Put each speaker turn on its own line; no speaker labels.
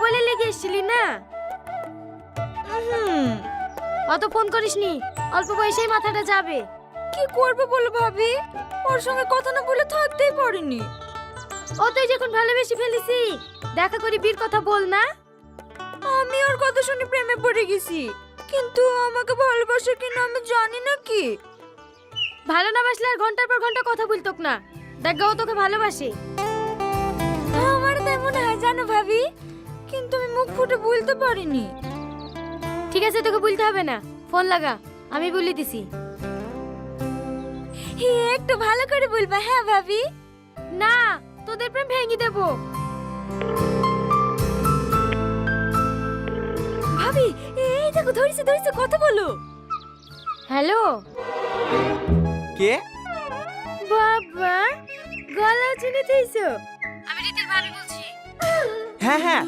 বলে লেগে এসেছিলি না? অত ফোন করিসনি, অল্প বয়সেই মাথাটা যাবে।
কি করবে বলো ভাবি, ওর সঙ্গে কথা না বলে থাকতেই পারিনি।
ও তুই যখন ভালোবেসে ফেলেছি, দেখা করি বীর কথা বল না।
আমি ওর কথা শুনে প্রেমে পড়ে গেছি, কিন্তু আমাকে ভালোবাসে কিনা আমি জানি না কি।
ভালো না বাসলে আর ঘন্টার পর ঘন্টা কথা বলতোক না। দেখ ও তোকে ভালোবাসে।
আমার তাই মনে হয় জানো ভাবি, কিন্তু আমি মুখ ফুটে বলতে পারিনি।
ঠিক আছে, তোকে বলতে হবে না, ফোন লাগা, আমি বলে দিছি।
একটু ভালো করে বলবা হ্যাঁ ভাবি।
না, তোদের প্রেম ভেঙে দেবো।
ভাবি এই দেখো, ধরেছে ধরেছে, কথা বলো।
হ্যালো।
কে?
বাবা, গলা চিনে থেইছো? আমি রীতির ভাবি বলছি।
হ্যাঁ হ্যাঁ